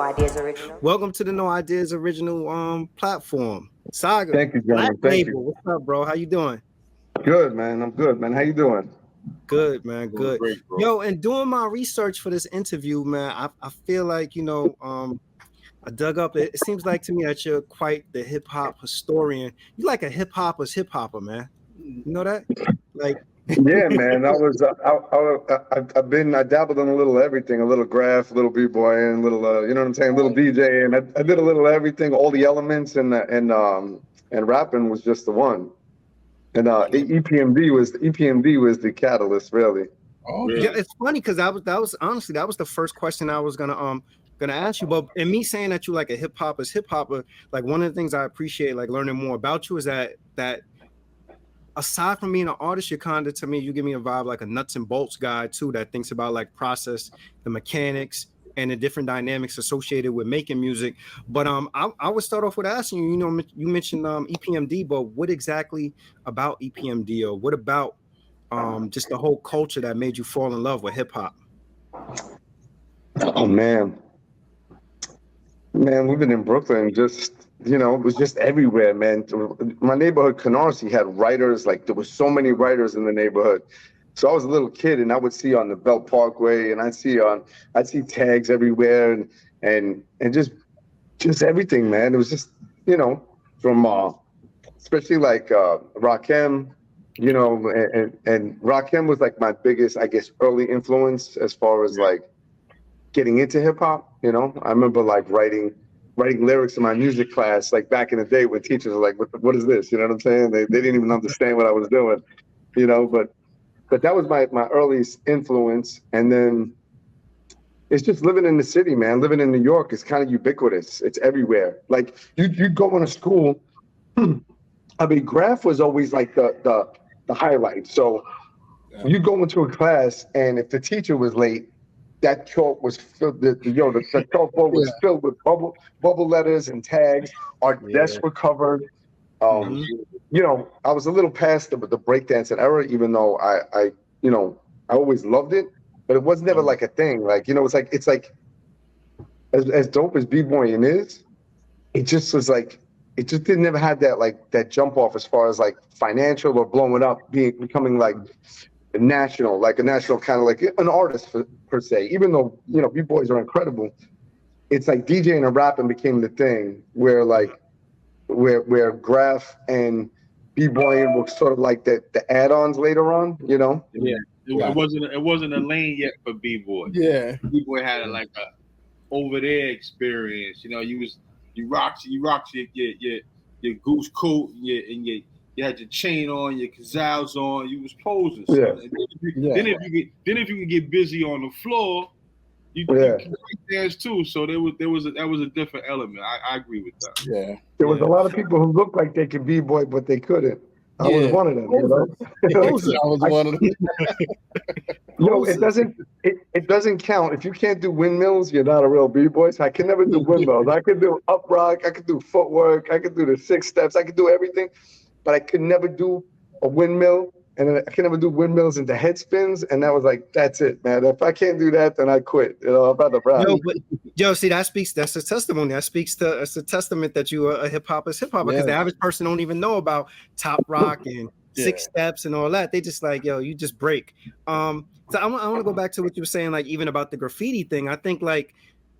Ideas Original. Welcome to the No Ideas Original platform. Saga. Thank you, gentlemen. Thank you. What's up, bro? How you doing? Good, man. I'm good, man. How you doing? Good, man. Good. Great, bro. Yo, and doing my research for this interview, man, I feel like, I dug up. It seems like to me that you're quite the hip hop historian. You like a hip hopper's hip hopper, man. You know that? Like, yeah, man. I dabbled in a little everything, a little graph, a little b-boy, and a little, you know what I'm saying, a little DJ, and I did a little everything, all the elements, and rapping was just the one. And EPMD was the catalyst, really. Oh, yeah, it's funny because that was honestly the first question I was gonna ask you. But and me saying that you like a hip hopper, like one of the things I appreciate, like learning more about you, is that aside from being an artist, you're kind of, to me, you give me a vibe like a nuts and bolts guy too, that thinks about like process, the mechanics, and the different dynamics associated with making music. But I would start off with asking you, you mentioned EPMD, but what exactly about EPMD, or what about just the whole culture that made you fall in love with hip hop? Oh man, living in Brooklyn, just, it was just everywhere, man. My neighborhood, Canarsie, had writers. Like, there was so many writers in the neighborhood. So I was a little kid, and I would see on the Belt Parkway, and I'd see tags everywhere, and just everything, man. It was just, from especially like Rakim, and Rakim was like my biggest, I guess, early influence as far as like getting into hip hop. I remember like writing lyrics in my music class, like back in the day when teachers were like, what is this? You know what I'm saying? They didn't even understand what I was doing, but that was my earliest influence. And then it's just living in the city, man. Living in New York is kind of ubiquitous. It's everywhere. Like you go into school, I mean, graph was always like the highlight. So you go into a class, and if the teacher was late, that chalk was filled. The chalkboard was filled with bubble letters and tags. Our desks were covered. I was a little past the breakdancing era, even though I always loved it, but it was never like a thing. Like, it's like as dope as b-boying is, it just was like, it just didn't ever have that jump off as far as like financial or blowing up, becoming like a national kind of like an artist per se. Even though, b-boys are incredible, it's like DJing and rapping became the thing where graph and b-boying were sort of like the add-ons later on, Yeah, it wasn't a lane yet for b-boy. Yeah, b-boy had a over there experience. You rocked your goose coat, and you had your chain on, your kazals on. You was posing. Yeah. Then if you could get busy on the floor, you can dance too. So that was a different element. I agree with that. Yeah. There was a lot of people who looked like they could b-boy, but they couldn't. I was one of them. I was one of them. It doesn't count. If you can't do windmills, you're not a real b-boy. So I can never do windmills. I could do up rock, I could do footwork, I could do the 6 steps, I could do everything, but I could never do a windmill, and I can never do windmills into head spins. And that was like, that's it, man. If I can't do that, then I quit. I'm about to rap. See, that's a testimony. It's a testament that you are a hip hopper's hip hopper, because the average person don't even know about top rock and 6 steps and all that. They just like, you just break. So I want to go back to what you were saying, like even about the graffiti thing. I think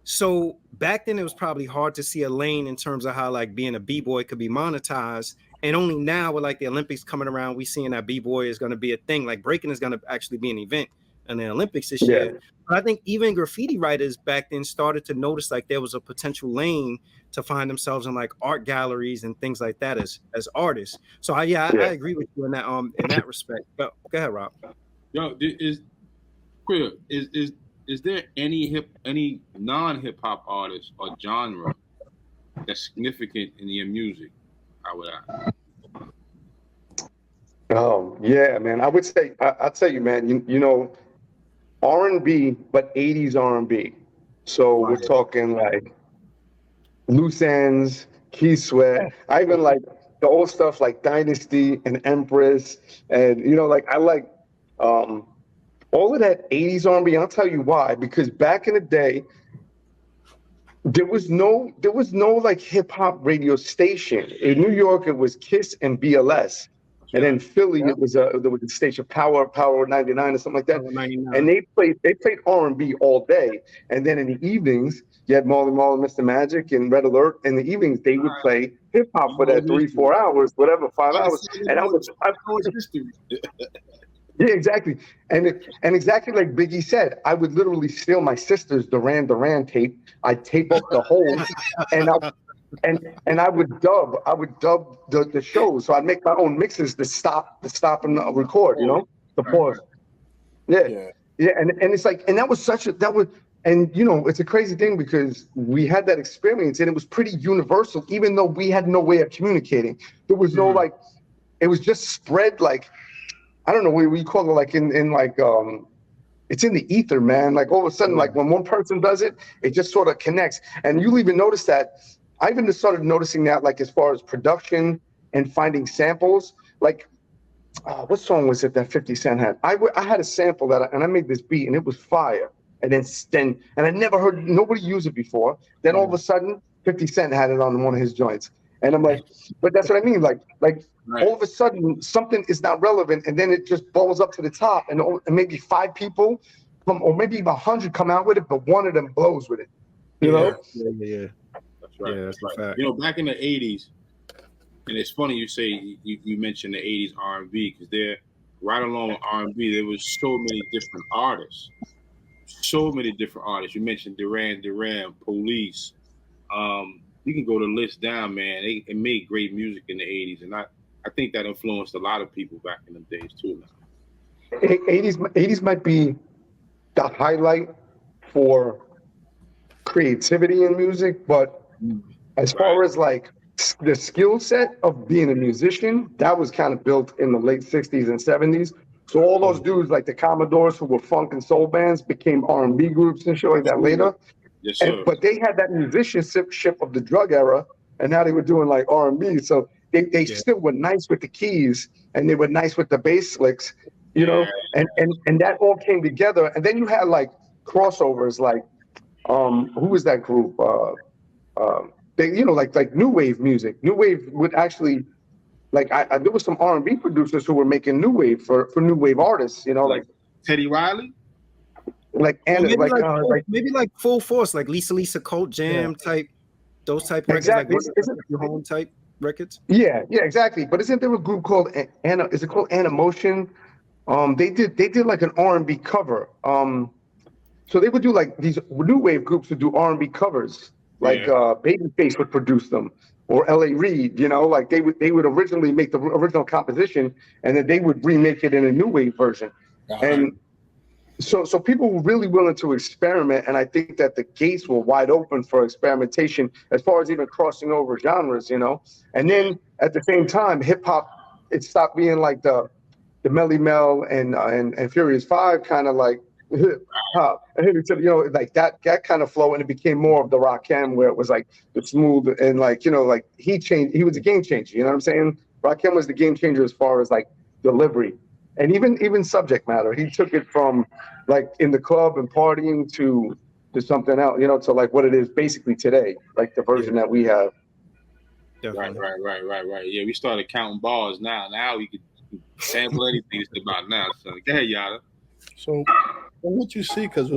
so back then it was probably hard to see a lane in terms of how like being a b-boy could be monetized. And only now with like the Olympics coming around, we seeing that b-boy is going to be a thing. Like breaking is going to actually be an event in the Olympics this year. But I think even graffiti writers back then started to notice like there was a potential lane to find themselves in like art galleries and things like that as artists. So I agree with you in that respect. But go ahead, Rob. Yo, is there any non-hip hop artist or genre that's significant in your music? I would ask. Oh yeah, man. I would say I'll tell you, man. R&B, but 80s R&B. So we're talking like Loose Ends, Key Sweat. I even like the old stuff like Dynasty and Empress, and I like all of that 80s R&B. I'll tell you why. Because back in the day, There was no like hip hop radio station. In New York, it was Kiss and BLS. And then Philly, it was there was a station, Power 99 or something like that. Power 99. And they played R&B all day. And then in the evenings, you had Marley Marl and Mr. Magic and Red Alert. In the evenings, they would play hip hop for that 3-4 hours, whatever, 5 hours. And I was yeah, exactly. And exactly like Biggie said, I would literally steal my sister's Duran Duran tape. I'd tape up the holes, and I would dub the shows. So I'd make my own mixes to stop and record, you know, the pause. Yeah. And it's like, and that was and you know, it's a crazy thing because we had that experience and it was pretty universal, even though we had no way of communicating. There was no like, it was just spread like, I don't know what we call it, like in like it's in the ether, man. Like all of a sudden, like when one person does it, it just sort of connects. And you'll even notice that. I even started noticing that, like as far as production and finding samples. Like, what song was it that 50 Cent had? I had a sample and I made this beat and it was fire. And then I never heard nobody use it before. Then all of a sudden, 50 Cent had it on one of his joints. And I'm like, but that's what I mean. Like all of a sudden something is not relevant, and then it just balls up to the top, and maybe 5 people or maybe even 100 come out with it, but one of them blows with it. You know? Yeah. That's right. Yeah, that's a fact. You know, back in the 80s, and it's funny you say you mentioned the 80s R&B, because they're right along with R&B. There was so many different artists. You mentioned Duran, Police. You can go the list down, man. They made great music in the 80s, and I think that influenced a lot of people back in them days too. Now, 80s might be the highlight for creativity in music, but as far as like the skill set of being a musician, that was kind of built in the late 60s and 70s. So all those dudes like the Commodores, who were funk and soul bands, became R&B groups and shit like that later. Yes, sir. But they had that musicianship of the drug era, and now they were doing like R&B. So they still were nice with the keys, and they were nice with the bass licks, you know. And that all came together. And then you had like crossovers, like who was that group? They, you know, like new wave music. New wave would actually, like there was some R&B producers who were making new wave for new wave artists, you know, like Teddy Riley. Like maybe like Full Force, like Lisa Cult Jam type, those type exactly. records, like your home type records. Yeah, exactly. But isn't there a group called is it called Animotion? They did like an R&B cover. So they would do like these new wave groups would do R&B covers, like Babyface would produce them, or L.A. Reid. You know, like they would originally make the original composition, and then they would remake it in a new wave version, and. So people were really willing to experiment, and I think that the gates were wide open for experimentation as far as even crossing over genres, you know. And then at the same time, hip hop, it stopped being like the Melly Mel and Furious 5 kind of like hip hop, you know, like that kind of flow, and it became more of the Rakim, where it was like the smooth and like, you know, like he was a game changer, you know what I'm saying? Rakim was the game changer as far as like delivery. And even subject matter, he took it from like in the club and partying to something else, you know, to like what it is basically today, like the version that we have. Definitely. Right. Yeah, we started counting bars now. Now we could sample anything it's about now. So go ahead, Yada. So what you see, because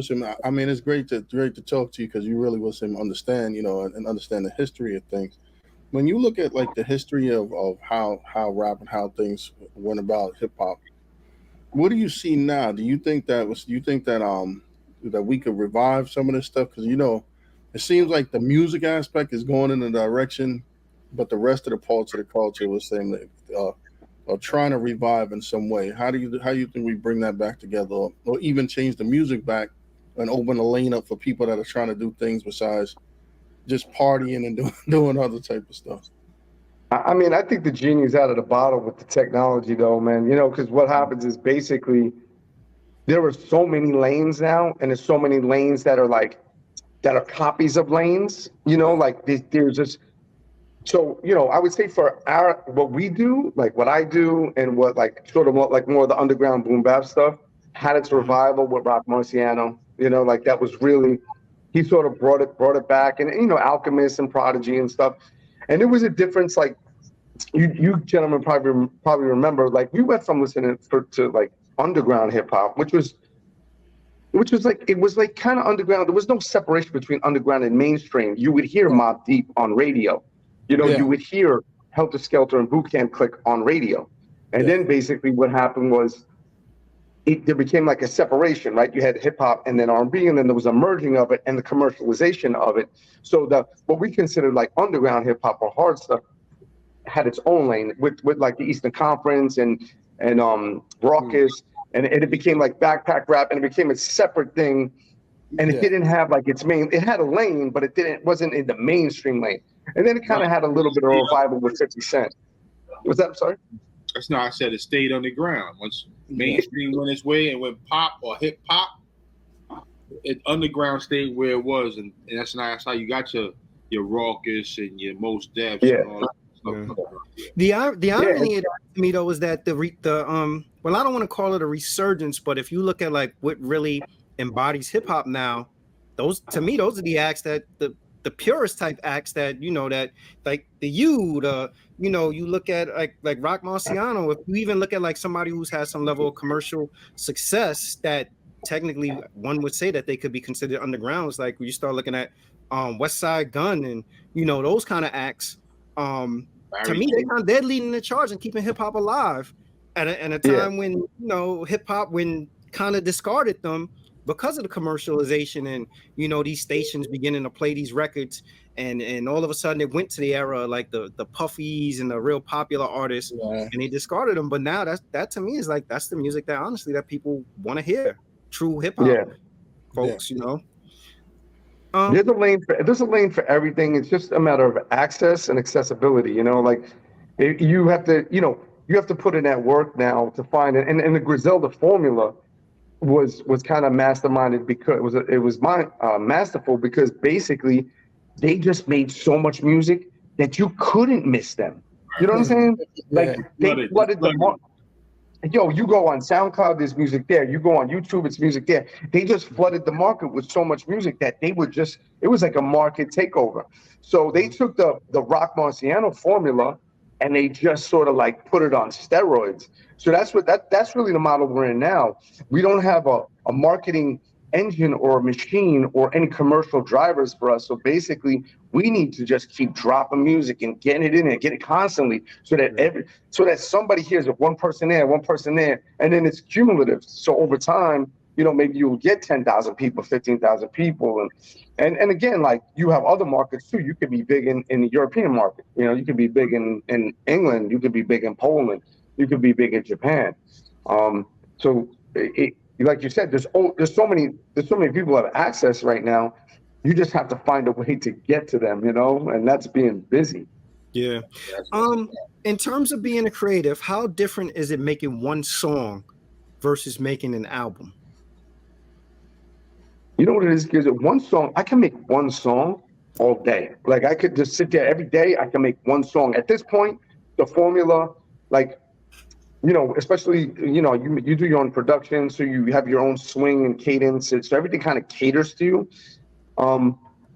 I mean, it's great to talk to you, because you really understand, you know, and understand the history of things. When you look at like the history of how rap and how things went about hip hop, what do you see now? Do you think that we could revive some of this stuff? Because, you know, it seems like the music aspect is going in a direction, but the rest of the parts of the culture was saying that are trying to revive in some way. How do you think we bring that back together, or even change the music back and open a lane up for people that are trying to do things besides just partying and doing other type of stuff? I mean, I think the genie's out of the bottle with the technology, though, man. You know, because what happens is basically there are so many lanes now, and there's so many lanes that are copies of lanes. You know, like there's just so, you know, I would say for what we do, like what I do, and what like sort of like more of the underground boom bap stuff, had its revival with Rock Marciano. You know, like that was really he sort of brought it back, and Alchemist and Prodigy and stuff. And there was a difference, like you gentlemen probably remember, like we went from listening to like underground hip hop, which was like, it was like kind of underground. There was no separation between underground and mainstream. You would hear Mobb Deep on radio, you would hear Helter Skelter and Boot Camp Click on radio, and then basically what happened was there became like a separation, right? You had hip hop and then R&B, and then there was a merging of it and the commercialization of it. So what we considered like underground hip hop or hard stuff had its own lane with like the Eastern Conference and Raucous, and it became like backpack rap, and it became a separate thing, and it didn't have like its main. It had a lane, but it wasn't in the mainstream lane. And then it kind of had a little bit of a revival with 50 Cent. Was that? I'm sorry. That's not. I said it stayed underground. Once mainstream went its way and went pop or hip hop, it underground stayed where it was, and that's how you got your Raucous and your Most Defs and all that stuff. The irony of that to me though is that well, I don't want to call it a resurgence, but if you look at like what really embodies hip hop now, those are the acts that the purest type acts that that like you look at like Rock Marciano. If you even look at like somebody who's had some level of commercial success, that technically one would say that they could be considered underground. It's like when you start looking at West Side Gun and those kind of acts. To me, they're leading the charge and keeping hip hop alive at a time when hip hop kind of discarded them because of the commercialization and these stations beginning to play these records, and all of a sudden it went to the era like the Puffies and the real popular artists, and they discarded them. But now that to me is like that's the music that honestly that people want to hear, true hip hop folks. There's a lane for everything. It's just a matter of access and accessibility. Like you have to put in that work now to find it. And the Griselda formula was kind of masterminded because it was masterful because basically they just made so much music that you couldn't miss them. You know what I'm saying? Like they flooded the market. Yo, you go on SoundCloud, there's music there. You go on YouTube, it's music there. They just flooded the market with so much music that it was like a market takeover. So they took the Rock Marciano formula and they just sort of like put it on steroids. So that's really the model we're in now. We don't have a marketing engine or a machine or any commercial drivers for us. So basically we need to just keep dropping music and getting it in there, get it constantly so that somebody hears it, one person there, and then it's cumulative. So over time, maybe you'll get 10,000 people, 15,000 people. And again, like you have other markets too. You could be big in the European market. You could be big in England. You could be big in Poland. You could be big in Japan. So like you said, there's so many people that have access right now. You just have to find a way to get to them, and that's being busy. Yeah. In terms of being a creative, how different is it making one song versus making an album? You know what it is? Because one song, I can make one song all day. Like I could just sit there every day. I can make one song. At this point, the formula, like, especially, you do your own production, so you have your own swing and cadence. So everything kind of caters to you.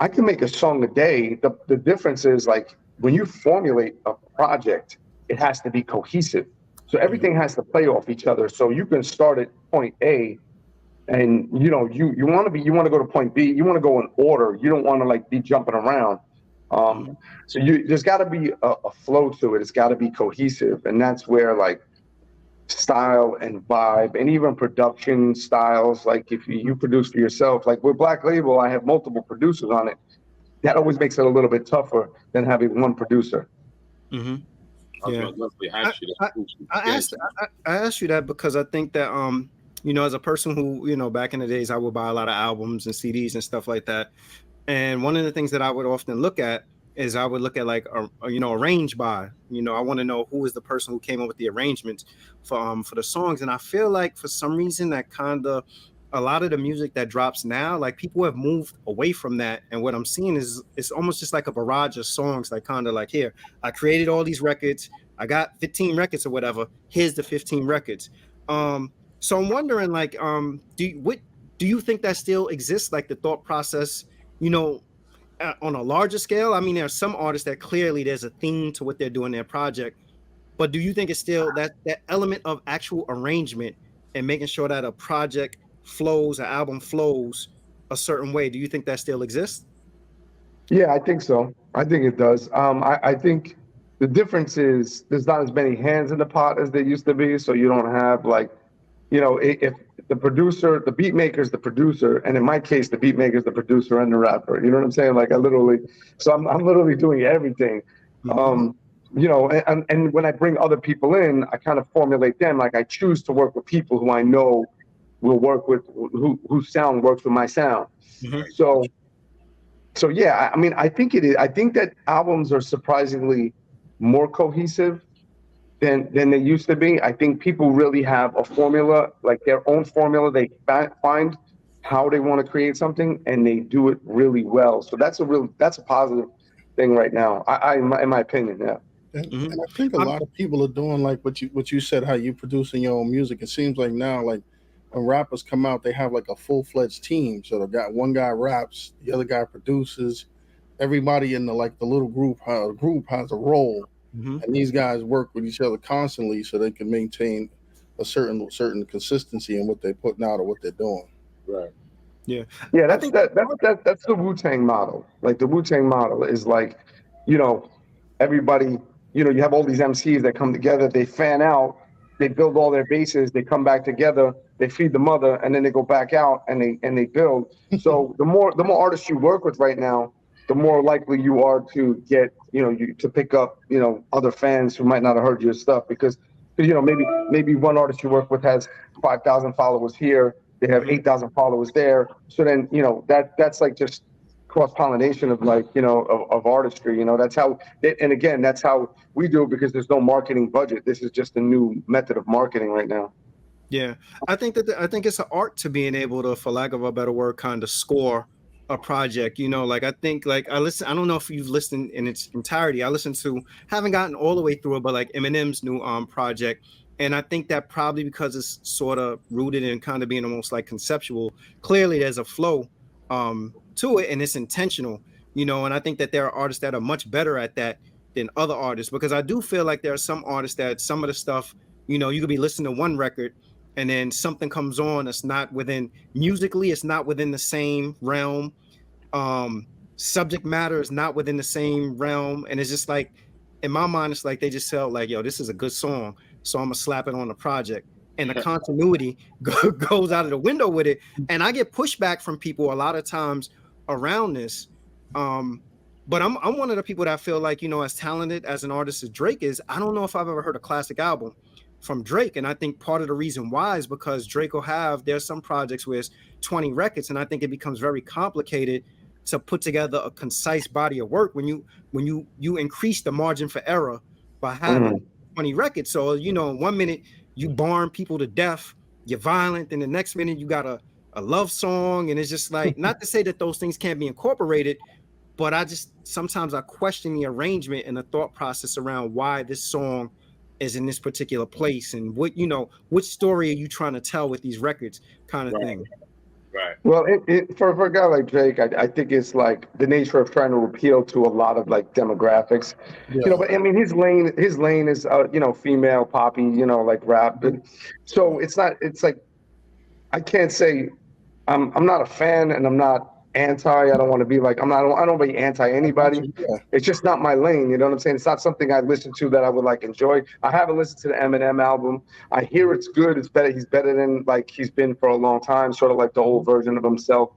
I can make a song a day. The difference is like when you formulate a project, it has to be cohesive. So everything has to play off each other. So you can start at point A and you want to go to point B, you want to go in order. You don't want to like be jumping around. So there's got to be a flow to it. It's got to be cohesive. And that's where like style and vibe and even production styles, like if you produce for yourself, like with Black Label, I have multiple producers on it. That always makes it a little bit tougher than having one producer. Mm-hmm. I asked you that because I think that as a person who back in the days I would buy a lot of albums and CDs and stuff like that, and one of the things that I would often look at is I would look at like arranged by. I want to know who is the person who came up with the arrangements for the songs, and I feel like for some reason that kind of a lot of the music that drops now, like people have moved away from that, and what I'm seeing is it's almost just like a barrage of songs, like kind of like, here, I created all these records, I got 15 records or whatever, here's the 15 records. So I'm wondering, like, do you think that still exists, like the thought process you know, on a larger scale, I mean, there are some artists that clearly there's a theme to what they're doing in their project. But do you think it's still that element of actual arrangement and making sure that a project flows, an album flows a certain way? Do you think that still exists? Yeah, I think so. I think it does. I think the difference is there's not as many hands in the pot as there used to be. So you don't have like, if the producer, the beat maker is the producer, and in my case, the beat maker is the producer and the rapper. You know what I'm saying? Like I'm literally doing everything. And when I bring other people in, I kind of formulate them. Like I choose to work with people who I know will work with, whose sound works with my sound. Mm-hmm. So yeah, I mean, I think it is. I think that albums are surprisingly more cohesive than they used to be. I think people really have a formula, like their own formula. They find how they want to create something, and they do it really well. So that's a positive thing right now. In my opinion, yeah. And I think a lot of people are doing like what you said, how you producing your own music. It seems like now, like when rappers come out, they have like a full-fledged team. So they got one guy raps, the other guy produces. Everybody in the little group has a role, and these guys work with each other constantly so they can maintain a certain consistency in what they're putting out or what they're doing. Right. Yeah. Yeah. That's the Wu-Tang model. Like the Wu-Tang model is like, everybody. You have all these MCs that come together, they fan out, they build all their bases, they come back together, they feed the mother, and then they go back out and they build. So the more artists you work with right now, the more likely you are to get, to pick up, other fans who might not have heard your stuff because maybe one artist you work with has 5,000 followers here, they have 8,000 followers there. So then, that's like just cross-pollination of of artistry. That's how, and again, that's how we do it because there's no marketing budget. This is just a new method of marketing right now. Yeah, I think it's an art to being able to, for lack of a better word, kind of score a project. Like I think I don't know if you've listened in its entirety. I listened to, haven't gotten all the way through it, but like Eminem's new project. And I think that probably because it's sort of rooted in kind of being almost like conceptual, clearly there's a flow to it and it's intentional, and I think that there are artists that are much better at that than other artists, because I do feel like there are some artists that some of the stuff, you could be listening to one record and then something comes on that's not within musically, it's not within the same realm. Subject matter is not within the same realm. And it's just like, in my mind, it's like they just felt like, yo, this is a good song, so I'm gonna slap it on the project. And the continuity goes out of the window with it. And I get pushback from people a lot of times around this. But I'm one of the people that feel like, as talented as an artist as Drake is, I don't know if I've ever heard a classic album from Drake. And I think part of the reason why is because Drake there's some projects where it's 20 records. And I think it becomes very complicated to put together a concise body of work when you increase the margin for error by having 20 records. So, in 1 minute, you barn people to death, you're violent, then the next minute you got a love song, and it's just like, not to say that those things can't be incorporated, but sometimes I question the arrangement and the thought process around why this song is in this particular place and which story are you trying to tell with these records kind of thing. Right. Well, for a guy like Drake, I think it's like the nature of trying to appeal to a lot of like demographics, but I mean, his lane is, female poppy, like rap. So it's like, I can't say I'm not a fan and I'm not anti. I don't want to be like, I don't want to be anti anybody. Yeah. It's just not my lane. You know what I'm saying? It's not something I listen to that I would like enjoy. I haven't listened to the Eminem album. I hear it's good. It's better. He's better than like he's been for a long time, sort of like the old version of himself.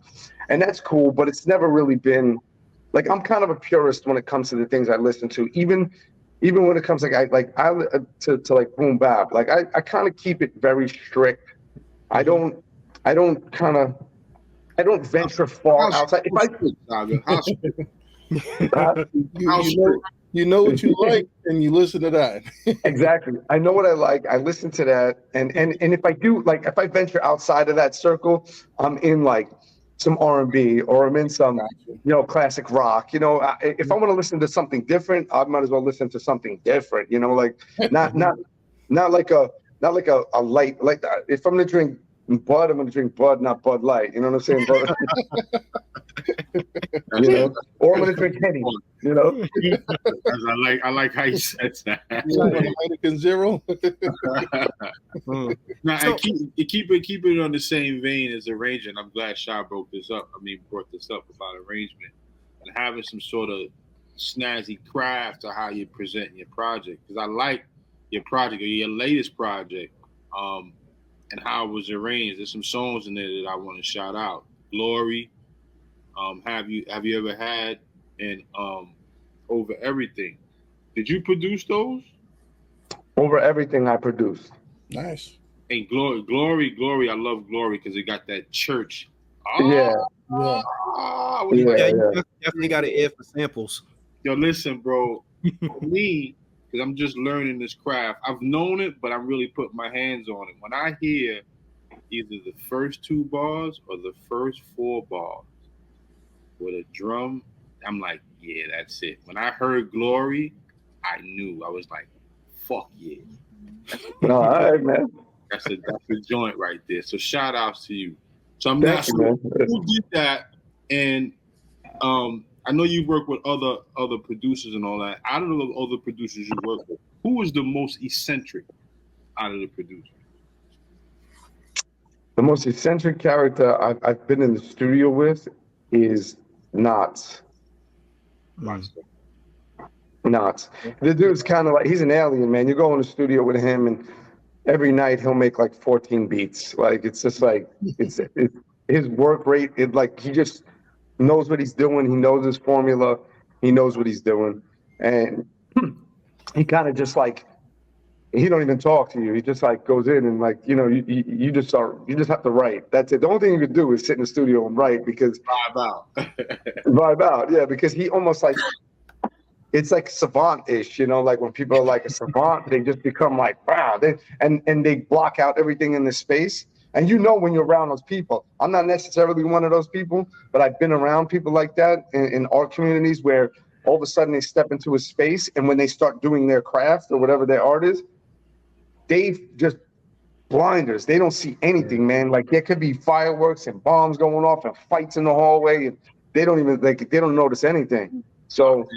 And that's cool, but it's never really been like, I'm kind of a purist when it comes to the things I listen to, even when it comes to like boom bap. Like I kind of keep it very strict. I don't venture far outside. You know what you like, and you listen to that. Exactly. I know what I like. I listen to that, and if I do, like, if I venture outside of that circle, I'm in like some R&B or I'm in some, classic rock. If I want to listen to something different, I might as well listen to something different. Like not like a light, like if I'm gonna drink Bud, I'm gonna drink Bud, not Bud Light. You know what I'm saying? Bud, you know, or I'm gonna drink Henny. You know, I like how you said that. Heineken Zero. Now, and keep it on the same vein as arrangement. I'm glad Shaw brought this up about arrangement and having some sort of snazzy craft to how you present your project. Because I like your project or your latest project, and how it was arranged. There's some songs in there that I want to shout out. Glory. Have you ever had, and Over Everything? Did you produce those? Over Everything I produced. Nice. And Glory. I love Glory because it got that church. Yeah. You definitely got an ear for samples. Yo, listen, bro. For me, because I'm just learning this craft. I've known it, but I'm really putting my hands on it. When I hear either the first 2 bars or the first 4 bars with a drum, I'm like, yeah, that's it. When I heard Glory, I knew. I was like, fuck yeah. No, all right, man. That's a joint right there. So shout outs to you. So I'm not sure who did that. And I know you work with other producers and all that. I don't know the other producers you work with. Who is the most eccentric out of the producers? The most eccentric character I've been in the studio with is Knots. Knots. The dude's kind of like, he's an alien, man. You go in the studio with him and every night he'll make like 14 beats. Like, it's just like, it's his work rate. He just knows what he's doing. He knows his formula. He knows what he's doing. And he kind of just like, he don't even talk to you. He just like goes in and like, you know, you just have to write. That's it. The only thing you can do is sit in the studio and write because vibe out. Yeah. Because he almost like, it's like savant-ish, you know, like when people are like a savant, they just become like, wow, and they block out everything in the space. And you know when you're around those people. I'm not necessarily one of those people, but I've been around people like that in art communities where all of a sudden they step into a space and when they start doing their craft or whatever their art is, they just blinders. They don't see anything, man. Like there could be fireworks and bombs going off and fights in the hallway and they don't notice anything. So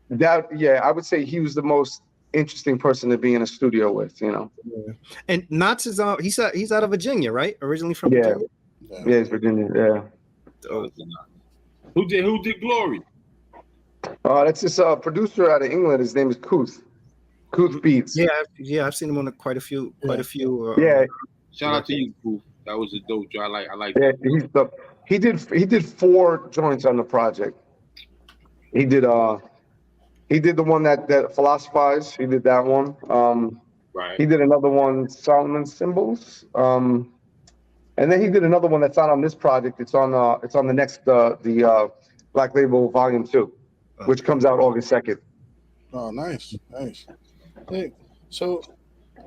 I would say he was the most interesting person to be in a studio with, you know. Yeah. And Knots is he's out of Virginia, right? Originally from Virginia. Yeah, he's Virginia. Yeah. Oh. Who did Glory? That's this producer out of England. His name is Kuth Beats. Yeah, I've seen him on quite a few. Shout out to you, Kuth. That was a dope job. I like. Yeah, he did 4 joints on the project. He did the one that Philosophize. He did that one. Right. He did another one, Solomon Symbols. And then he did another one that's not on this project. It's on the next the Black Label Volume 2, which comes out August 2nd. Oh, nice. Hey, so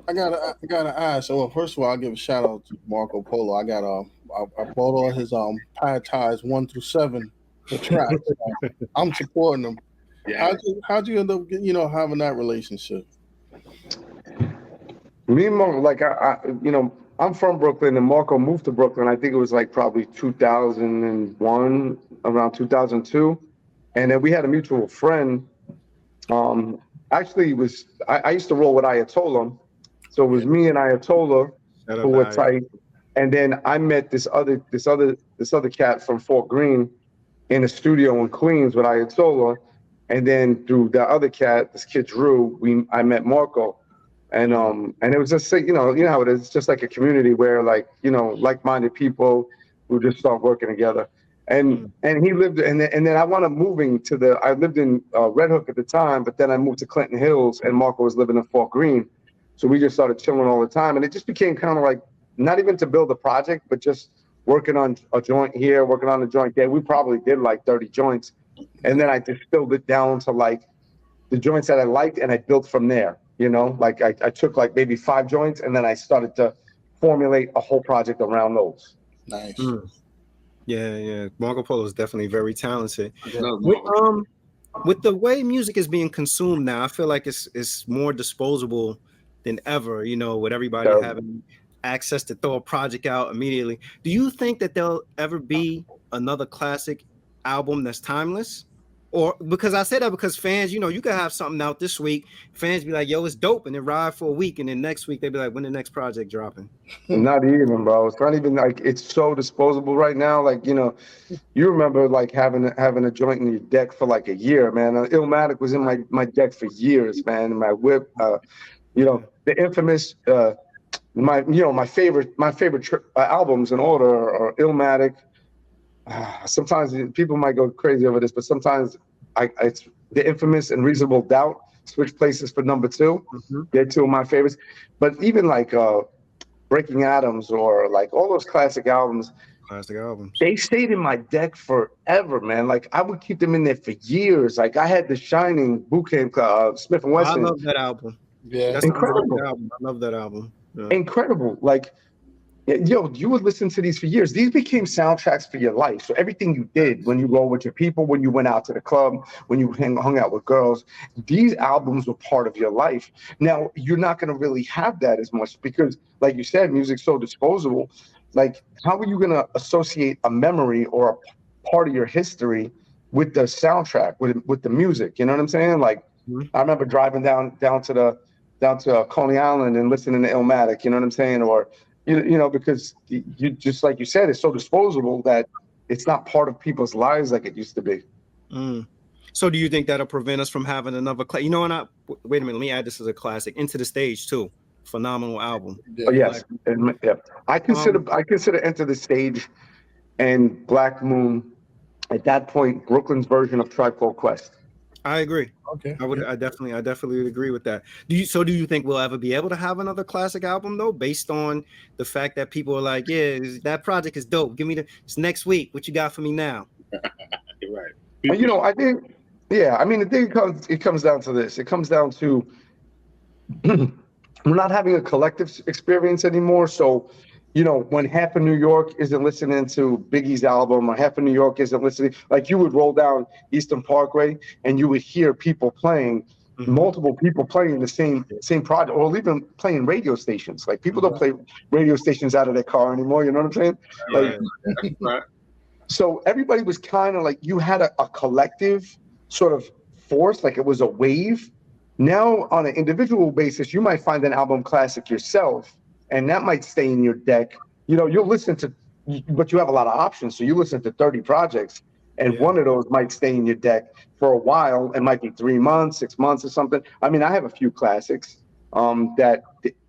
I gotta ask. So first of all, I'll give a shout out to Marco Polo. I bought all his Pad Ties 1 through 7 the tracks. I'm supporting them. Yeah. How'd you end up, having that relationship? Me and Marco, like I'm from Brooklyn, and Marco moved to Brooklyn. I think it was like probably 2001, around 2002, and then we had a mutual friend. Actually, I used to roll with Ayatollah, so it was me and Ayatollah who were tight. And then I met this other cat from Fort Greene in a studio in Queens with Ayatollah. And then through the other cat, this kid Drew, I met Marco, and it was just you know how it is. It's just like a community where like-minded people who just start working together. And he lived, and then I wound up moving I lived in Red Hook at the time, but then I moved to Clinton Hills, and Marco was living in Fort Greene, so we just started chilling all the time, and it just became kind of like not even to build a project, but just working on a joint here, working on a joint there. We probably did like 30 joints. And then I distilled it down to like the joints that I liked, and I built from there. Like I took like maybe 5 joints, and then I started to formulate a whole project around those. Nice. Yeah. Marco Polo is definitely very talented. With the way music is being consumed now, I feel like it's more disposable than ever. With everybody having access to throw a project out immediately. Do you think that there'll ever be another classic album that's timeless? Or because I say that because fans, you know, you could have something out this week, fans be like, yo, it's dope, and then ride for a week, and then next week they be like, when the next project dropping? Not even, bro. It's not even like, it's so disposable right now. Like, you know, you remember like having a joint in your deck for like a year, man. Illmatic was in my deck for years, man. My whip, you know, the infamous, my favorite albums in order are Illmatic. Sometimes people might go crazy over this, but sometimes it's the infamous and Reasonable Doubt switch places for number 2. Mm-hmm. They're 2 of my favorites. But even like Breaking Atoms or like all those classic albums, they stayed in my deck forever, man. Like I would keep them in there for years. Like I had The Shining, Boot Camp, Smith & Wesson. I love that album. Yeah, that's incredible. Album. I love that album. Yeah. Incredible. Like, yo, you would listen to these for years. These became soundtracks for your life. So everything you did when you rolled with your people, when you went out to the club, when you hung out with girls, these albums were part of your life. Now, you're not going to really have that as much because, like you said, music's so disposable. Like, how are you going to associate a memory or a part of your history with the soundtrack, with the music? You know what I'm saying? Like, I remember driving down to Coney Island and listening to Illmatic. You know what I'm saying? Or you know, because you just like you said, it's so disposable that it's not part of people's lives like it used to be. So do you think that'll prevent us from having another you know, and wait a minute, let me add this as a classic. Into the Stage too. Phenomenal album. Oh, yes. Yeah. I consider Enter the Stage and Black Moon at that point Brooklyn's version of Tribe Called Quest. I agree. Okay. I definitely would agree with that. Do you think we'll ever be able to have another classic album though, based on the fact that people are like, yeah, that project is dope. Give me it's next week. What you got for me now? You're right. You know, I think, yeah, I mean, the thing it comes down to this. It comes down to we're not having a collective experience anymore. So, you know, when half of New York isn't listening to Biggie's album or half of New York isn't listening, like you would roll down Eastern Parkway and you would hear people playing, multiple people playing the same project, or even playing radio stations. Like people don't play radio stations out of their car anymore. You know what I'm saying? Yeah, right. So everybody was kind of like, you had a collective sort of force, like it was a wave. Now on an individual basis, you might find an album classic yourself, and that might stay in your deck. You know, you'll listen to, but you have a lot of options. So you listen to 30 projects, and one of those might stay in your deck for a while. It might be 3 months, 6 months or something. I mean, I have a few classics that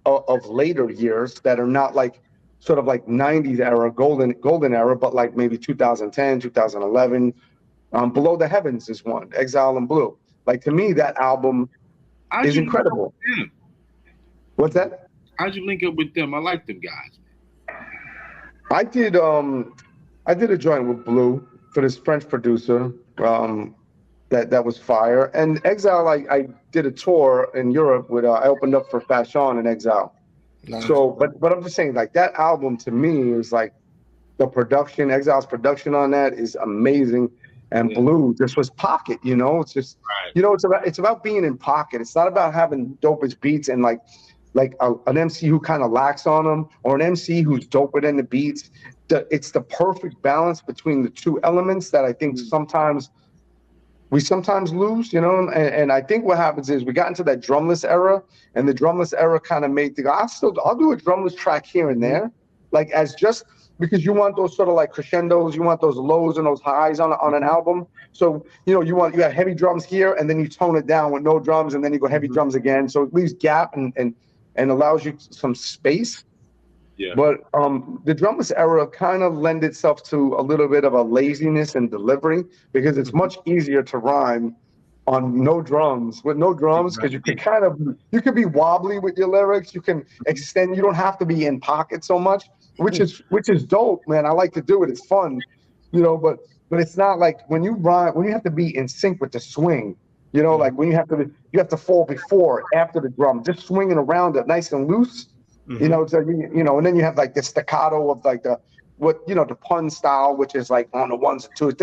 of later years that are not like sort of like 90s era, golden era, but like maybe 2010, 2011. Below the Heavens is one, Exile in Blue. Like to me, that album is incredible. What's that? How'd you link up with them? I like them guys. I did a joint with Blue for this French producer that was fire. And Exile, I did a tour in Europe with I opened up for Fashion in Exile. Nice. So but I'm just saying, like, that album to me is like the production, Exile's production on that is amazing. And Blue just was pocket, you know. It's just you know, it's about being in pocket. It's not about having dopest beats and like an MC who kind of lacks on them, or an MC who's doper than the beats. It's the perfect balance between the two elements that I think sometimes we lose, you know. And I think what happens is we got into that drumless era, and the drumless era kind of made I'll do a drumless track here and there, like as just because you want those sort of like crescendos, you want those lows and those highs on an album. So, you know, you have heavy drums here, and then you tone it down with no drums, and then you go heavy drums again. So it leaves gap and allows you some space. Yeah. But the drumless era kind of lend itself to a little bit of a laziness in delivery, because it's much easier to rhyme on no drums, because you can be wobbly with your lyrics. You can extend. You don't have to be in pocket so much, which is dope, man. I like to do it. It's fun, you know. But it's not like when you rhyme, when you have to be in sync with the swing. You know, like when you have to fall before, after the drum, just swinging around it nice and loose. You know, so you know, and then you have like the staccato of like the pun style, which is like on the ones and twos,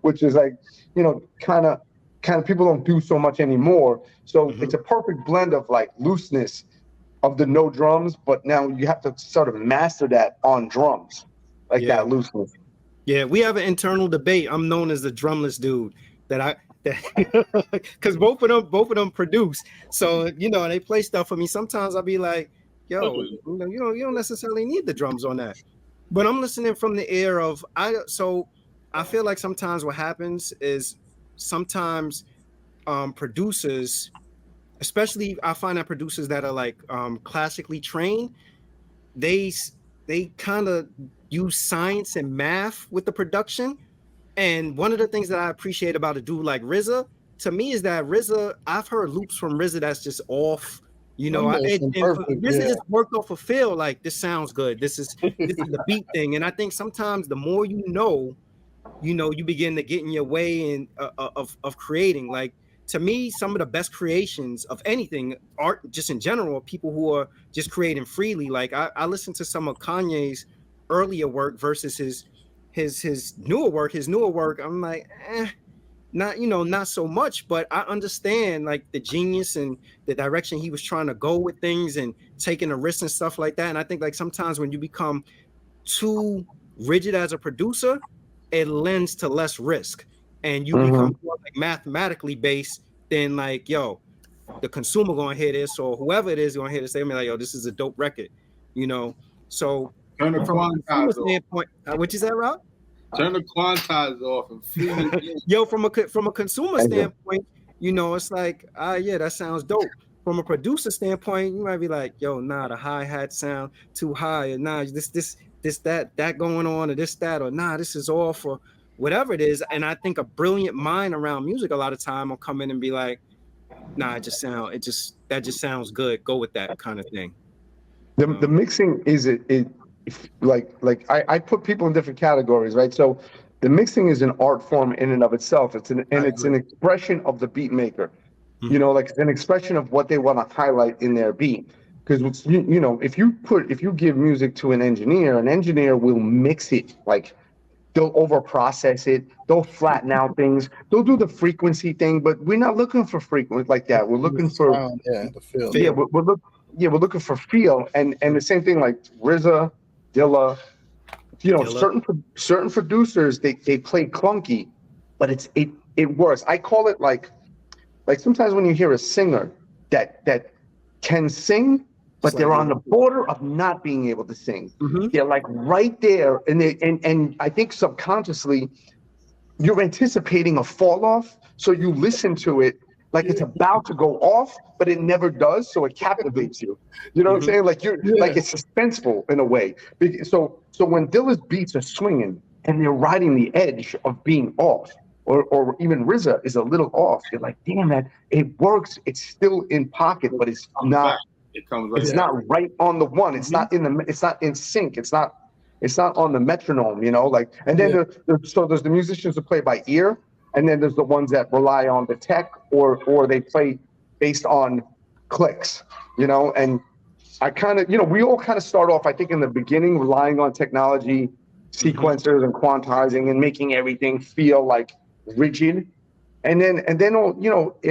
which is like, you know, kind of people don't do so much anymore. So it's a perfect blend of like looseness of the no drums, but now you have to sort of master that on drums, like Yeah. that looseness. Yeah, we have an internal debate. I'm known as the drumless dude because both of them produce. So, you know, they play stuff for me. Sometimes I'll be like, yo, you don't necessarily need the drums on that. But I'm listening from the air of I feel like sometimes what happens is sometimes producers, especially I find that producers that are like classically trained, they kind of use science and math with the production. And one of the things that I appreciate about a dude like RZA, to me, is that RZA, I've heard loops from RZA that's just off. You know, RZA just worked off a feel like this sounds good. This is the beat thing. And I think sometimes the more you know, you begin to get in your way and of creating. Like, to me, some of the best creations of anything, art just in general, people who are just creating freely. Like I listened to some of Kanye's earlier work versus his newer work. His newer work, I'm like, not so much, but I understand like the genius and the direction he was trying to go with things and taking a risk and stuff like that. And I think like sometimes when you become too rigid as a producer, it lends to less risk, and you become more like mathematically based than like, yo, the consumer gonna hear this or whoever it is gonna hear this. They be like, yo, this is a dope record, So turn the from a consumer standpoint, what you said, Rob? Turn the quantize off and feel it. Yo, from a consumer standpoint, it's like, yeah, that sounds dope. From a producer standpoint, you might be like, yo, nah, the hi-hat sound too high, or nah, that going on, or that, or nah, this is off, or whatever it is. And I think a brilliant mind around music a lot of time will come in and be like, nah, that just sounds good. Go with that kind of thing. The mixing is I put people in different categories, right? So the mixing is an art form in and of itself. It's an expression of the beat maker. Like it's an expression of what they want to highlight in their beat. Because if you give music to an engineer will mix it. Like they'll over process it, they'll flatten out things, they'll do the frequency thing, but we're not looking for frequency like that. We're looking for the feel. Yeah, we're looking for feel, and the same thing like RZA, Dilla, certain producers they play clunky, but it works. I call it like sometimes when you hear a singer that can sing, but they're on the border of not being able to sing. They're like right there, and I think subconsciously you're anticipating a fall off, so you listen to it like it's about to go off, but it never does, so it captivates you. You know what I'm saying? Like like it's suspenseful in a way. So when Dilla's beats are swinging and they're riding the edge of being off, or even RZA is a little off, you're like, damn, that it works. It's still in pocket, but it's not. It comes right. It's not right on the one. It's not it's not in sync. It's not on the metronome. Like, and then there's the musicians who play by ear. And then there's the ones that rely on the tech or they play based on clicks, and I kind of, we all kind of start off, I think in the beginning, relying on technology, sequencers and quantizing and making everything feel like rigid. And then,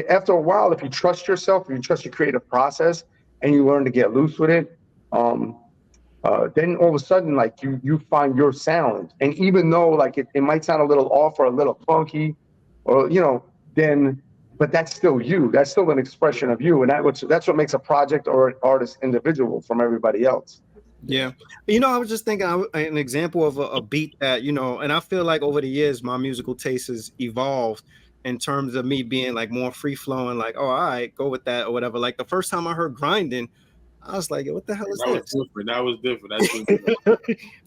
after a while, if you trust yourself, if you trust your creative process and you learn to get loose with it, then all of a sudden, like you find your sound. And even though like it might sound a little off or a little funky, or but that's still you. That's still an expression of you, and that's what makes a project or an artist individual from everybody else. Yeah, I was just thinking an example of a beat that and I feel like over the years my musical taste has evolved in terms of me being like more free flowing, like, oh, all right, go with that or whatever. Like the first time I heard grinding, I was like, what the hell is this? That was different. That's different.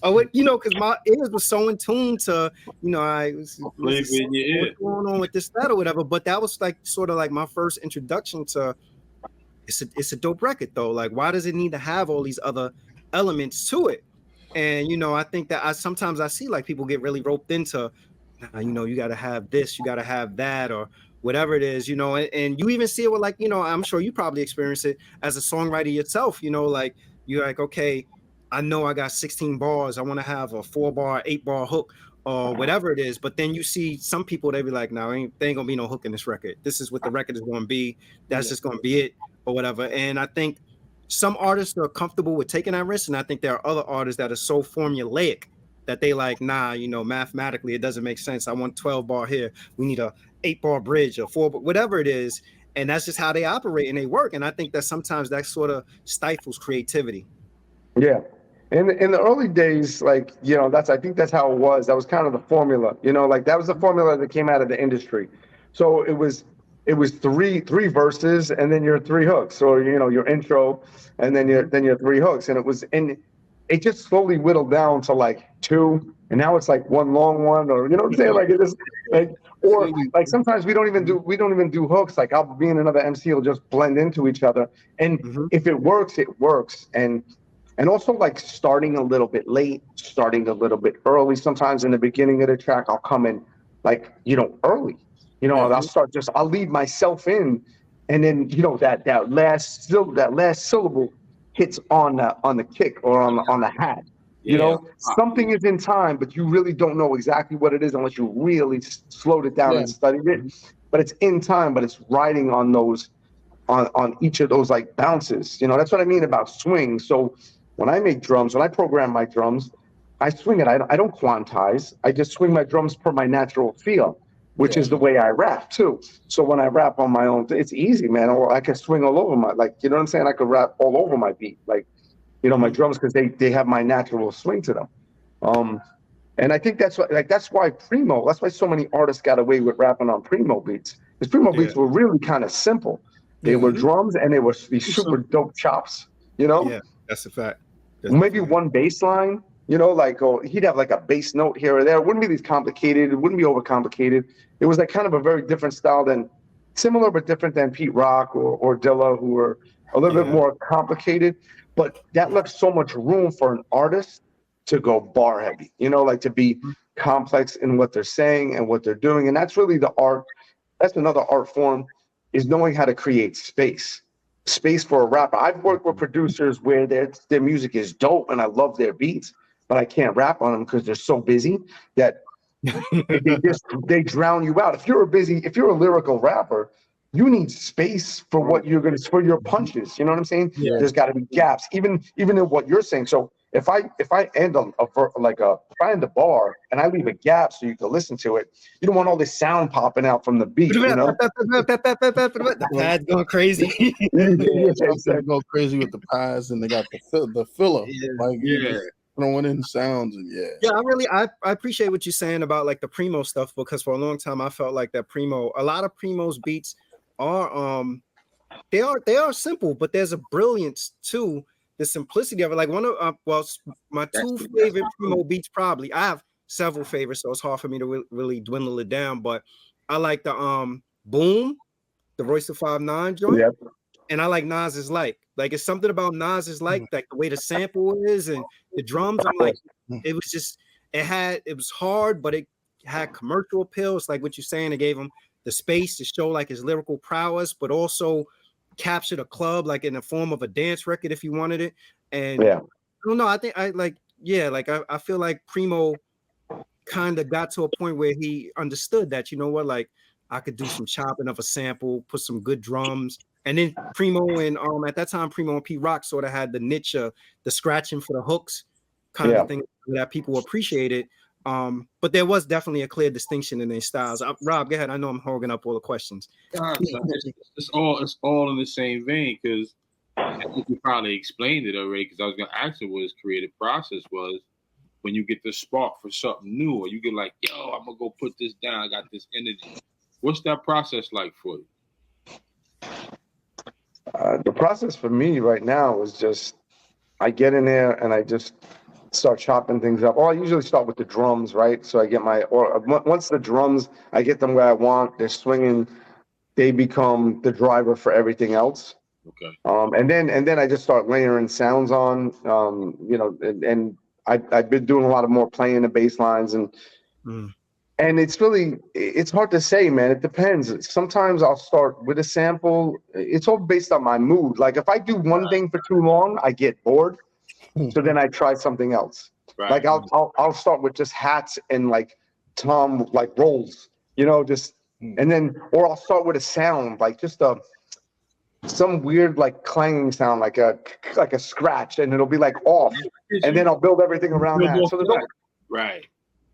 Because my ears were so in tune to, what's going on with this, that, or whatever. But that was like sort of like my first introduction to it's a dope record though. Like, why does it need to have all these other elements to it? And I think that sometimes I see like people get really roped into, you got to have this, you got to have that, or whatever it is, and you even see it with like, I'm sure you probably experience it as a songwriter yourself, like you're like, okay, I know I got 16 bars. I want to have a 4-bar, 8-bar hook or whatever it is. But then you see some people, they be like, no, there ain't gonna be no hook in this record. This is what the record is going to be. That's just going to be it or whatever. And I think some artists are comfortable with taking that risk, and I think there are other artists that are so formulaic that they like, nah, you know, mathematically it doesn't make sense. I want 12 bar here. We need a 8-bar bridge or 4, whatever it is. And that's just how they operate and they work. And I think that sometimes that sort of stifles creativity. Yeah. In the early days, like, you know, I think that's how it was. That was kind of the formula, you know, like that was the formula that came out of the industry. So it was three verses and then your 3 hooks, or, you know, your intro and then your 3 hooks. And it just slowly whittled down to like 2, and now it's like one long one, or, you know what I'm saying? Like it is like, or like sometimes we don't even do hooks. Like I'll be in another MC, will just blend into each other. And if it works, it works. And also like starting a little bit late, starting a little bit early. Sometimes in the beginning of the track, I'll come in like, you know, early, you know, I'll lead myself in. And then, you know, that last syllable hits on the kick or on the hat. You know, something is in time, but you really don't know exactly what it is unless you really slowed it down and studied it. But it's in time, but it's riding on those, on each of those like bounces. You know, that's what I mean about swing. So when I make drums, when I program my drums, I swing it. I don't quantize. I just swing my drums per my natural feel, which is the way I rap too. So when I rap on my own, it's easy, man. Or I can swing all over my, like, you know what I'm saying? I could rap all over my beat, like, you know, my drums, because they have my natural swing to them. And I think that's why so many artists got away with rapping on primo beats. Because primo beats were really kind of simple. They were drums and they were these super dope chops, you know? Yeah, that's a fact. Maybe one bass line, you know, like, or he'd have like a bass note here or there. It wouldn't be these complicated. It wouldn't be overcomplicated. It was like kind of a very different style similar but different than Pete Rock or Dilla, who were a little bit more complicated. But that left so much room for an artist to go bar heavy, you know, like to be complex in what they're saying and what they're doing. And that's really the art. That's another art form, is knowing how to create space for a rapper. I've worked with producers where their music is dope and I love their beats, but I can't rap on them because they're so busy that they drown you out. If you're a lyrical rapper, you need space for what you're going to, for your punches. You know what I'm saying? Yeah. There's got to be gaps, even in what you're saying. So if I end a bar and I leave a gap so you can listen to it, you don't want all this sound popping out from the beat. You know, the pad's going crazy. Exactly. Go crazy with the pads, and they got the filler, throwing in sounds, and I appreciate what you're saying about like the primo stuff, because for a long time I felt like that a lot of primo's beats are they are simple, but there's a brilliance to the simplicity of it. Like one of my two favorite primo beats, probably, I have several favorites, so it's hard for me to really dwindle it down, but I like the Boom, the Royce da 5'9" joint, and I like Nas's Like it's something about Nas's Like the way the sample is and the drums. I'm like, it was hard, but it had commercial appeal. It's like what you're saying, it gave him the space to show like his lyrical prowess, but also captured a club like in the form of a dance record if you wanted it. And I don't know, I think I feel like Primo kind of got to a point where he understood that, you know what, like I could do some chopping of a sample, put some good drums. And then Primo and at that time Primo and Pete Rock sort of had the niche of the scratching for the hooks kind of thing that people appreciated. But there was definitely a clear distinction in their styles. Rob, go ahead. I know I'm hogging up all the questions. It's all in the same vein, because I think you probably explained it already, because I was going to ask you what his creative process was when you get the spark for something new, or you get like, yo, I'm going to go put this down. I got this energy. What's that process like for you? The process for me right now is just, I get in there and I just start chopping things up. I usually start with the drums, right? So I get once the drums, I get them where I want, they're swinging, they become the driver for everything else. Okay. And then I just start layering sounds on, you know, and I've been doing a lot of more playing the bass lines and it's hard to say, man. It depends. Sometimes I'll start with a sample. It's all based on my mood. Like if I do one thing for too long, I get bored. So then I try something else. Right. Like I'll start with just hats and like tom like rolls, you know, just and then or I'll start with a sound like just some weird like clanging sound like a like a scratch, and it'll be like off, and then I'll build everything around that.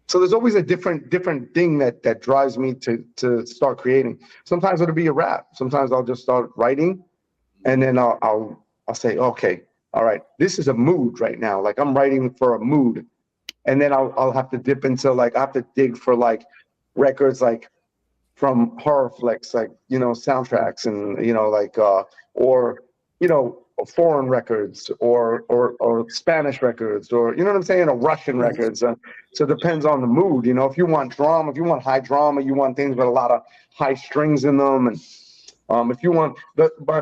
So there's always a different thing that drives me to start creating. Sometimes it'll be a rap. Sometimes I'll just start writing, and then I'll say, okay, all right, this is a mood right now. Like I'm writing for a mood, and then I'll have to dip into like I have to dig for like records like from horror flicks, like soundtracks, and like or foreign records or Spanish records, or you know what I'm saying, or Russian records. So it depends on the mood. If you want drama, if you want high drama, you want things with a lot of high strings in them, and if you want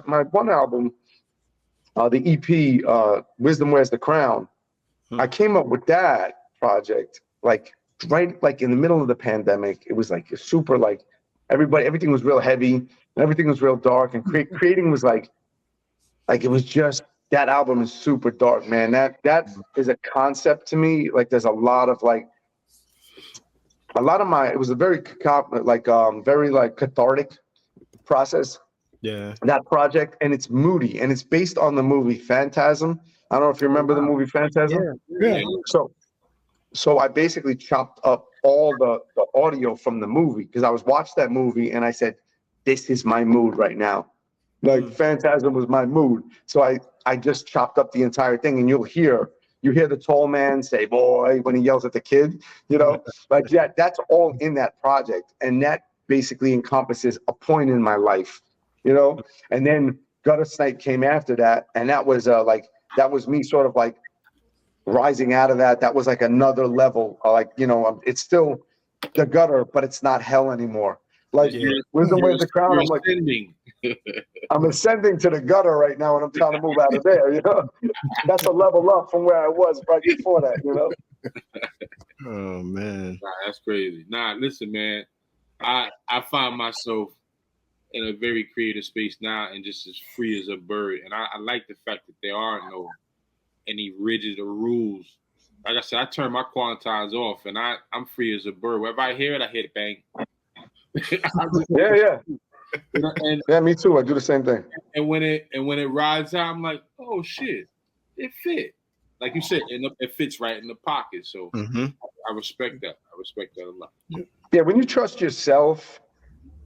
my one album, the EP, Wisdom Wears the Crown, I came up with that project like right like in the middle of the pandemic. It was like super like everything was real heavy and everything was real dark, and creating was like it was just, that album is super dark, man. That is a concept to me. Like there's a lot of it was a very very like cathartic process. Yeah. That project, and it's moody, and it's based on the movie Phantasm. I don't know if you remember the movie Phantasm. Yeah. So I basically chopped up all the audio from the movie because I was watching that movie and I said, this is my mood right now. Like Phantasm was my mood. So I just chopped up the entire thing, and you hear the tall man say boy when he yells at the kid, like that's all in that project. And that basically encompasses a point in my life, and then Gutter Snipe came after that. And that was that was me sort of like rising out of that. That was like another level. It's still the gutter, but it's not hell anymore. Like Wisdom Wears the Crown. I'm like, I'm ascending to the gutter right now, and I'm trying to move out of there. That's a level up from where I was right before that. Oh man, nah, that's crazy. Nah, listen, man, I find myself in a very creative space now, and just as free as a bird. And I like the fact that there are any rigid rules. Like I said, I turn my quantiles off, and I'm free as a bird. Wherever I hear it, bang. Yeah. Yeah, me too. I do the same thing. And when it rides out, I'm like, oh shit, it fit. Like you said, it fits right in the pocket. So I respect that. I respect that a lot. Yeah, when you trust yourself,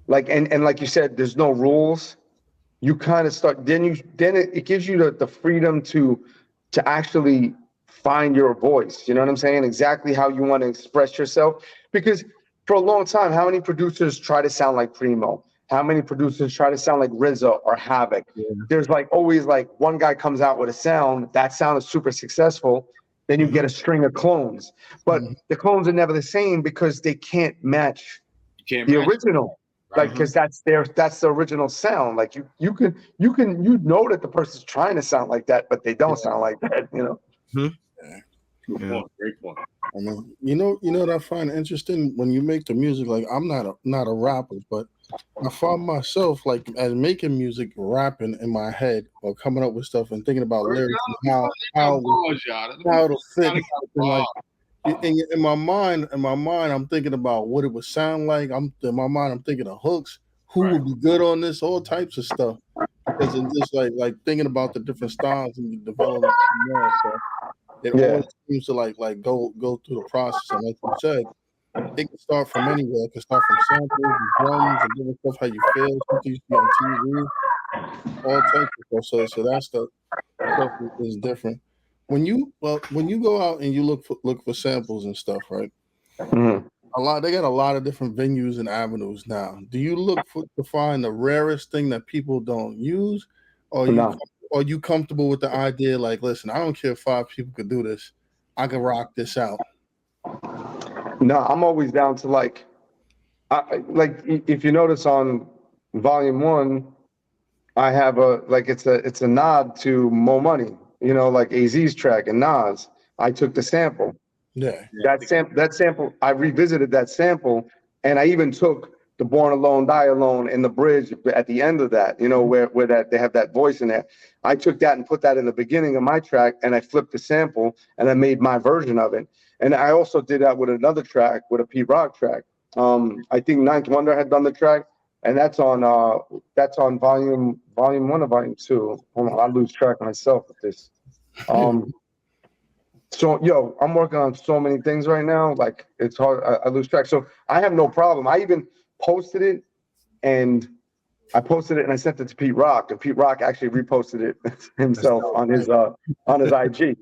like and like you said, there's no rules. You kind of start. Then it gives you the freedom to actually find your voice. You know what I'm saying? Exactly how you want to express yourself. Because for a long time, how many producers try to sound like Primo? How many producers try to sound like RZA or Havoc? Yeah. There's like always like one guy comes out with a sound, that sound is super successful. Then you get a string of clones, but the clones are never the same because they can't match the original. Like, because that's the original sound. Like you know that the person's trying to sound like that, but they don't sound like that. Great point. I mean, you know what I find interesting when you make the music. Like, I'm not a rapper, but I find myself like as making music, rapping in my head or coming up with stuff and thinking about lyrics and how to fit. Like, in my mind, I'm thinking about what it would sound like. In my mind, I'm thinking of hooks. Who would be good on this? All types of stuff. Because it's just like thinking about the different styles and developing more. So it always seems to like go through the process. And like you said, it can start from anywhere. It can start from samples and drums and different stuff. How you feel, something you see on TV, all types of stuff. So that stuff is different. When you go out and you look for samples and stuff, right? They got a lot of different venues and avenues now. Do you look to find the rarest thing that people don't use, or are you comfortable with the idea? Like, listen, I don't care if 5 people could do this, I can rock this out. No, I'm always down to like if you notice on Volume 1, I have it's a nod to Mo Money. Like AZ's track and Nas. I took the sample. Yeah. That sample, I revisited that sample, and I even took the Born Alone, Die Alone in the bridge at the end of that, where that they have that voice in there. I took that and put that in the beginning of my track, and I flipped the sample and I made my version of it. And I also did that with another track, with a Pete Rock track. I think Ninth Wonder had done the track. and that's on volume 1 or volume 2. Hold on, I lose track myself with this. So yo, I'm working on so many things right now. Like it's hard. I lose track. So I have no problem. I even posted it, and I sent it to Pete Rock, and Pete Rock actually reposted it himself on his IG,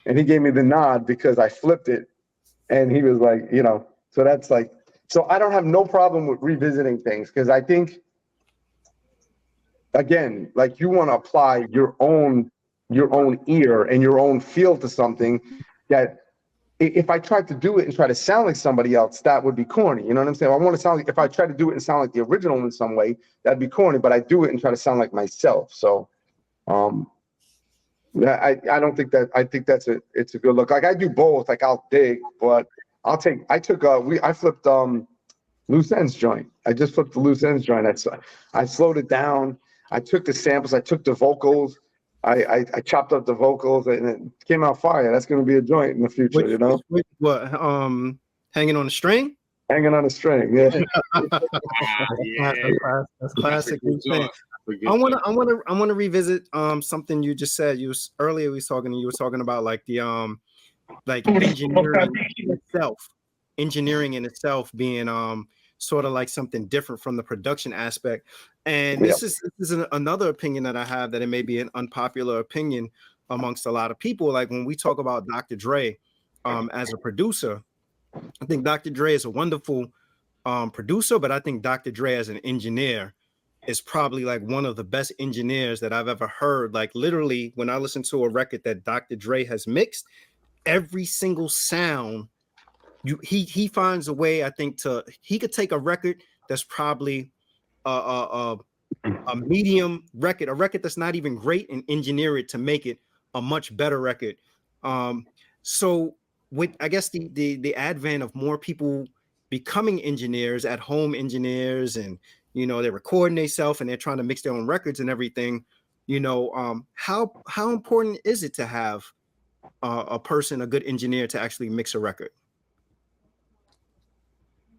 and he gave me the nod because I flipped it, and he was like, you know, so that's like, so I don't have no problem with revisiting things because I think, again, like you want to apply your own ear and your own feel to something that if I tried to do it and try to sound like somebody else, that would be corny. You know what I'm saying? I want to sound like, if I try to do it and sound like the original in some way, that'd be corny, but I do it and try to sound like myself. So, I don't think that, I think it's a good look. Like I do both, like I'll dig, but I flipped Loose Ends joint. I just flipped the Loose Ends joint. I slowed it down. I took the samples, I took the vocals, I chopped up the vocals, and it came out fire. That's going to be a joint in the future, you know? What? Hanging on a string? Hanging on a string, yeah. That's classic. I want to revisit something you just said. You were talking about like the like engineering in itself being sort of like something different from the production aspect. And this is another opinion that I have, that it may be an unpopular opinion amongst a lot of people. Like when we talk about Dr. Dre as a producer, I think Dr. Dre is a wonderful producer, but I think Dr. Dre as an engineer is probably like one of the best engineers that I've ever heard. Like literally, when I listen to a record that Dr. Dre has mixed, every single sound, he finds a way. I think he could take a record that's probably a medium record, a record that's not even great, and engineer it to make it a much better record. So with, I guess, the advent of more people becoming engineers, at home engineers, and you know, they're recording themselves and they're trying to mix their own records and everything, you know, how important is it to have a good engineer to actually mix a record?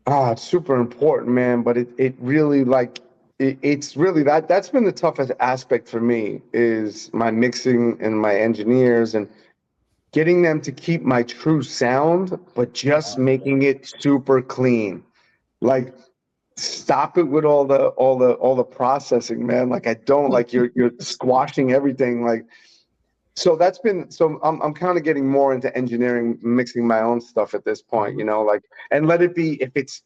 It's super important, man. But it really, like, it's really that's been the toughest aspect for me, is my mixing and my engineers, and getting them to keep my true sound, but just making it super clean. Like, stop it with all the processing, man. Like, I don't like you're squashing everything. Like, so that's been, so I'm kind of getting more into engineering, mixing my own stuff at this point, you know, like, and let it be, if it's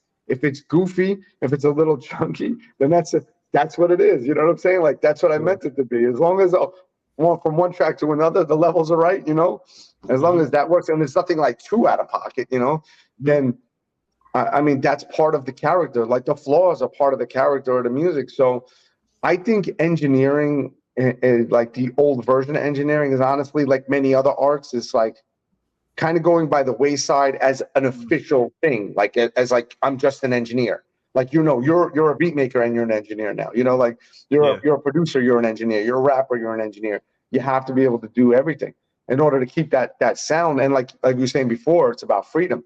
goofy, if it's a little chunky, then that's what it is. You know what I'm saying? Like, that's what I meant it to be. As long as from one track to another, the levels are right, you know, as long as that works, and there's nothing like too out of pocket, you know, then I mean, that's part of the character. Like, the flaws are part of the character of the music. So I think engineering, like the old version of engineering, is honestly, like many other arts, is like kind of going by the wayside as an official thing. Like, as like, I'm just an engineer. Like, you know, you're a beat maker and you're an engineer now. You know, like you're a producer, you're an engineer. You're a rapper, you're an engineer. You have to be able to do everything in order to keep that sound. And like we were saying before, it's about freedom.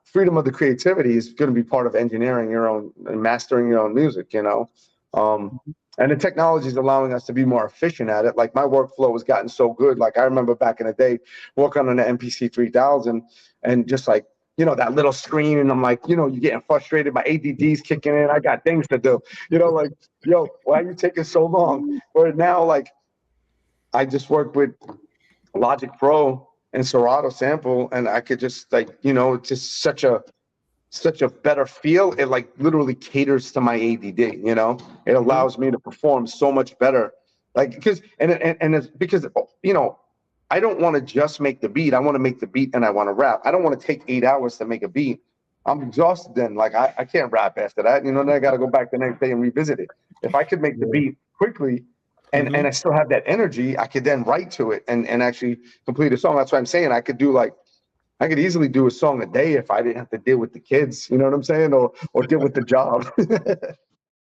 Freedom of the creativity is going to be part of engineering your own and mastering your own music, you know. And the technology is allowing us to be more efficient at it. Like, my workflow has gotten so good. Like, I remember back in the day working on an MPC 3000, and just like, you know, that little screen, and I'm like, you know, you're getting frustrated, my ADD's kicking in, I got things to do, you know, like, yo, why are you taking so long? Where now, like, I just work with Logic Pro and Serato sample, and I could just, like, you know, it's just such a better feel. It like literally caters to my ADD, you know. It allows me to perform so much better. Like, because and it's because, you know, I don't want to just make the beat. I want to make the beat and I want to rap. I don't want to take 8 hours to make a beat. I'm exhausted then. Like, I can't rap after that. You know, then I got to go back the next day and revisit it. If I could make the beat quickly and I still have that energy, I could then write to it and actually complete a song. That's what I'm saying. I could easily do a song a day if I didn't have to deal with the kids, you know what I'm saying? Or deal with the job.